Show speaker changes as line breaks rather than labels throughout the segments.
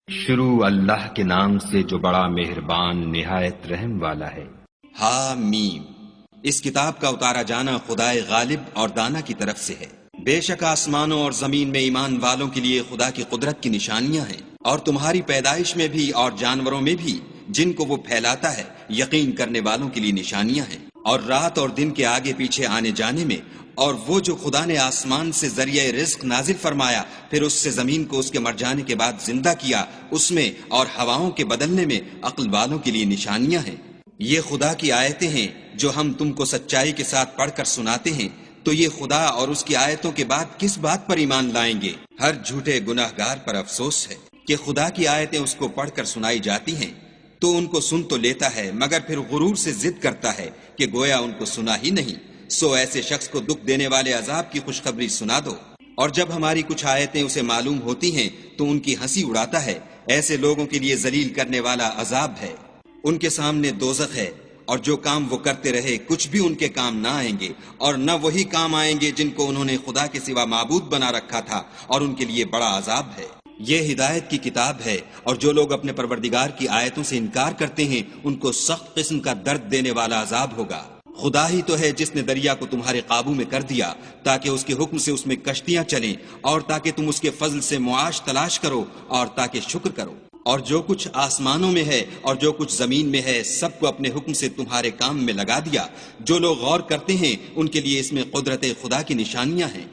شروع اللہ کے نام سے جو بڑا مہربان نہایت رحم والا ہے۔
حامیم، اس کتاب کا اتارا جانا خدائے غالب اور دانا کی طرف سے ہے۔ بے شک آسمانوں اور زمین میں ایمان والوں کے لیے خدا کی قدرت کی نشانیاں ہیں، اور تمہاری پیدائش میں بھی اور جانوروں میں بھی جن کو وہ پھیلاتا ہے یقین کرنے والوں کے لیے نشانیاں ہیں، اور رات اور دن کے آگے پیچھے آنے جانے میں، اور وہ جو خدا نے آسمان سے ذریعہ رزق نازل فرمایا پھر اس سے زمین کو اس کے مر جانے کے بعد زندہ کیا، اس میں اور ہواؤں کے بدلنے میں عقل والوں کے لیے نشانیاں ہیں۔ یہ خدا کی آیتیں ہیں جو ہم تم کو سچائی کے ساتھ پڑھ کر سناتے ہیں، تو یہ خدا اور اس کی آیتوں کے بعد کس بات پر ایمان لائیں گے؟ ہر جھوٹے گناہ گار پر افسوس ہے کہ خدا کی آیتیں اس کو پڑھ کر سنائی جاتی ہیں تو ان کو سن تو لیتا ہے مگر پھر غرور سے ضد کرتا ہے کہ گویا ان کو سنا ہی نہیں۔ سو ایسے شخص کو دکھ دینے والے عذاب کی خوشخبری سنا دو، اور جب ہماری کچھ آیتیں اسے معلوم ہوتی ہیں تو ان کی ہنسی اڑاتا ہے۔ ایسے لوگوں کے لیے ذلیل کرنے والا عذاب ہے، ان کے سامنے دوزخ ہے، اور جو کام وہ کرتے رہے کچھ بھی ان کے کام نہ آئیں گے، اور نہ وہی کام آئیں گے جن کو انہوں نے خدا کے سوا معبود بنا رکھا تھا، اور ان کے لیے بڑا عذاب ہے۔ یہ ہدایت کی کتاب ہے، اور جو لوگ اپنے پروردگار کی آیتوں سے انکار کرتے ہیں ان کو سخت قسم کا درد دینے والا عذاب ہوگا۔ خدا ہی تو ہے جس نے دریا کو تمہارے قابو میں کر دیا تاکہ اس کے حکم سے اس میں کشتیاں چلیں، اور تاکہ تم اس کے فضل سے معاش تلاش کرو، اور تاکہ شکر کرو۔ اور جو کچھ آسمانوں میں ہے اور جو کچھ زمین میں ہے سب کو اپنے حکم سے تمہارے کام میں لگا دیا۔ جو لوگ غور کرتے ہیں ان کے لیے اس میں قدرت خدا کی نشانیاں ہیں۔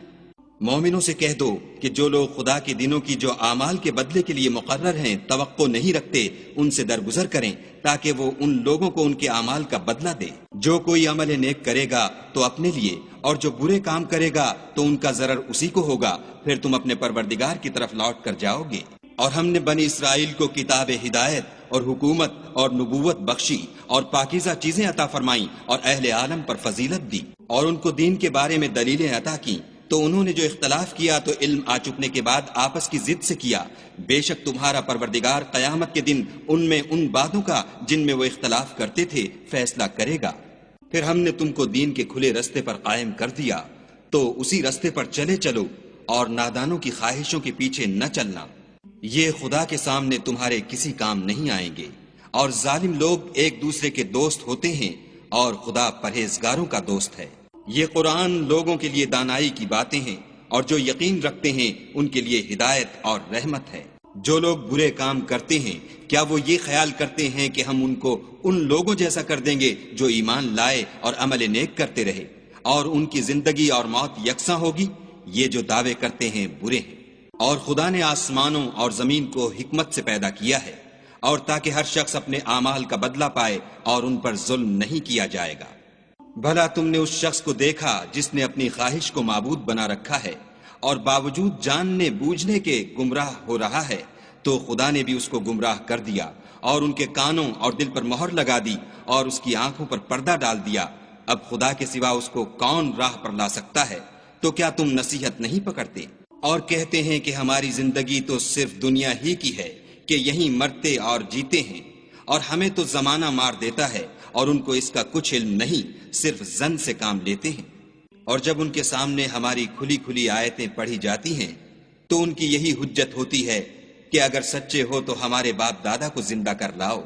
مومنوں سے کہہ دو کہ جو لوگ خدا کے دنوں کی جو اعمال کے بدلے کے لیے مقرر ہیں توقع نہیں رکھتے ان سے درگزر کریں تاکہ وہ ان لوگوں کو ان کے اعمال کا بدلہ دے۔ جو کوئی عمل نیک کرے گا تو اپنے لیے، اور جو برے کام کرے گا تو ان کا ضرر اسی کو ہوگا، پھر تم اپنے پروردگار کی طرف لوٹ کر جاؤ گے۔ اور ہم نے بنی اسرائیل کو کتاب ہدایت اور حکومت اور نبوت بخشی اور پاکیزہ چیزیں عطا فرمائیں اور اہل عالم پر فضیلت دی، اور ان کو دین کے بارے میں دلیلیں عطا کی، تو انہوں نے جو اختلاف کیا تو علم آ چکنے کے بعد آپس کی ضد سے کیا۔ بے شک تمہارا پروردگار قیامت کے دن ان میں ان باتوں کا جن میں وہ اختلاف کرتے تھے فیصلہ کرے گا۔ پھر ہم نے تم کو دین کے کھلے رستے پر قائم کر دیا، تو اسی رستے پر چلے چلو اور نادانوں کی خواہشوں کے پیچھے نہ چلنا۔ یہ خدا کے سامنے تمہارے کسی کام نہیں آئیں گے، اور ظالم لوگ ایک دوسرے کے دوست ہوتے ہیں اور خدا پرہیزگاروں کا دوست ہے۔ یہ قرآن لوگوں کے لیے دانائی کی باتیں ہیں، اور جو یقین رکھتے ہیں ان کے لیے ہدایت اور رحمت ہے۔ جو لوگ برے کام کرتے ہیں کیا وہ یہ خیال کرتے ہیں کہ ہم ان کو ان لوگوں جیسا کر دیں گے جو ایمان لائے اور عمل نیک کرتے رہے، اور ان کی زندگی اور موت یکساں ہوگی؟ یہ جو دعوے کرتے ہیں برے ہیں۔ اور خدا نے آسمانوں اور زمین کو حکمت سے پیدا کیا ہے، اور تاکہ ہر شخص اپنے اعمال کا بدلہ پائے اور ان پر ظلم نہیں کیا جائے گا۔ بھلا تم نے اس شخص کو دیکھا جس نے اپنی خواہش کو معبود بنا رکھا ہے اور باوجود جاننے بوجھنے کے گمراہ ہو رہا ہے، تو خدا نے بھی اس کو گمراہ کر دیا اور ان کے کانوں اور دل پر مہر لگا دی اور اس کی آنکھوں پر پردہ ڈال دیا۔ اب خدا کے سوا اس کو کون راہ پر لا سکتا ہے؟ تو کیا تم نصیحت نہیں پکڑتے؟ اور کہتے ہیں کہ ہماری زندگی تو صرف دنیا ہی کی ہے، کہ یہیں مرتے اور جیتے ہیں، اور ہمیں تو زمانہ مار دیتا ہے، اور ان کو اس کا کچھ علم نہیں، صرف ظن سے کام لیتے ہیں۔ اور جب ان کے سامنے ہماری کھلی کھلی آیتیں پڑھی جاتی ہیں تو ان کی یہی حجت ہوتی ہے کہ اگر سچے ہو تو ہمارے باپ دادا کو زندہ کر لاؤ۔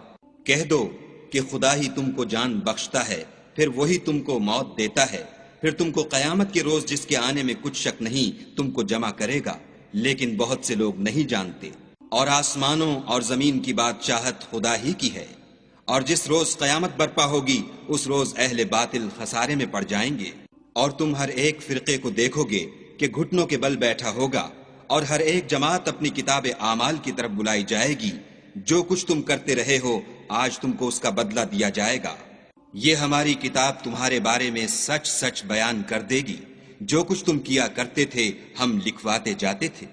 کہہ دو کہ خدا ہی تم کو جان بخشتا ہے، پھر وہی تم کو موت دیتا ہے، پھر تم کو قیامت کے روز جس کے آنے میں کچھ شک نہیں تم کو جمع کرے گا، لیکن بہت سے لوگ نہیں جانتے۔ اور آسمانوں اور زمین کی بادشاہت خدا ہی کی ہے، اور جس روز قیامت برپا ہوگی اس روز اہل باطل خسارے میں پڑ جائیں گے۔ اور تم ہر ایک فرقے کو دیکھو گے کہ گھٹنوں کے بل بیٹھا ہوگا، اور ہر ایک جماعت اپنی کتاب اعمال کی طرف بلائی جائے گی۔ جو کچھ تم کرتے رہے ہو آج تم کو اس کا بدلہ دیا جائے گا۔ یہ ہماری کتاب تمہارے بارے میں سچ سچ بیان کر دے گی، جو کچھ تم کیا کرتے تھے ہم لکھواتے جاتے تھے۔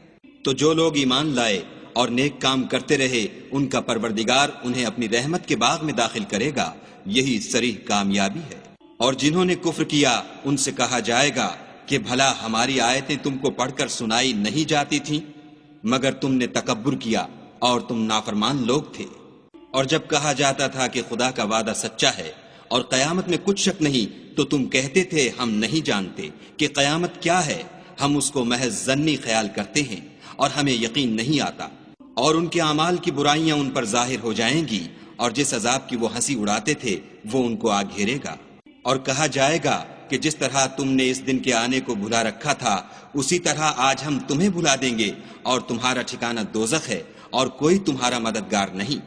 تو جو لوگ ایمان لائے اور نیک کام کرتے رہے ان کا پروردگار انہیں اپنی رحمت کے باغ میں داخل کرے گا، یہی صریح کامیابی ہے۔ اور جنہوں نے کفر کیا ان سے کہا جائے گا کہ بھلا ہماری آیتیں تم کو پڑھ کر سنائی نہیں جاتی تھیں؟ مگر تم نے تکبر کیا اور تم نافرمان لوگ تھے۔ اور جب کہا جاتا تھا کہ خدا کا وعدہ سچا ہے اور قیامت میں کچھ شک نہیں، تو تم کہتے تھے ہم نہیں جانتے کہ قیامت کیا ہے، ہم اس کو محض ظنی خیال کرتے ہیں اور ہمیں یقین نہیں آتا۔ اور ان کے اعمال کی برائیاں ان پر ظاہر ہو جائیں گی، اور جس عذاب کی وہ ہنسی اڑاتے تھے وہ ان کو آ گھیرے گا۔ اور کہا جائے گا کہ جس طرح تم نے اس دن کے آنے کو بھلا رکھا تھا اسی طرح آج ہم تمہیں بھلا دیں گے، اور تمہارا ٹھکانہ دوزخ ہے اور کوئی تمہارا مددگار نہیں۔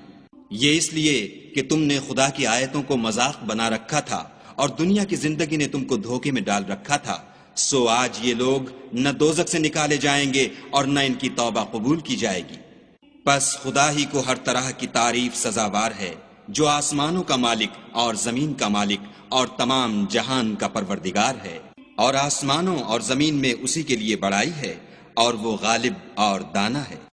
یہ اس لیے کہ تم نے خدا کی آیتوں کو مذاق بنا رکھا تھا اور دنیا کی زندگی نے تم کو دھوکے میں ڈال رکھا تھا، سو آج یہ لوگ نہ دوزخ سے نکالے جائیں گے اور نہ ان کی توبہ قبول کی جائے گی۔ بس خدا ہی کو ہر طرح کی تعریف سزاوار ہے، جو آسمانوں کا مالک اور زمین کا مالک اور تمام جہان کا پروردگار ہے، اور آسمانوں اور زمین میں اسی کے لیے بڑائی ہے، اور وہ غالب اور دانا ہے۔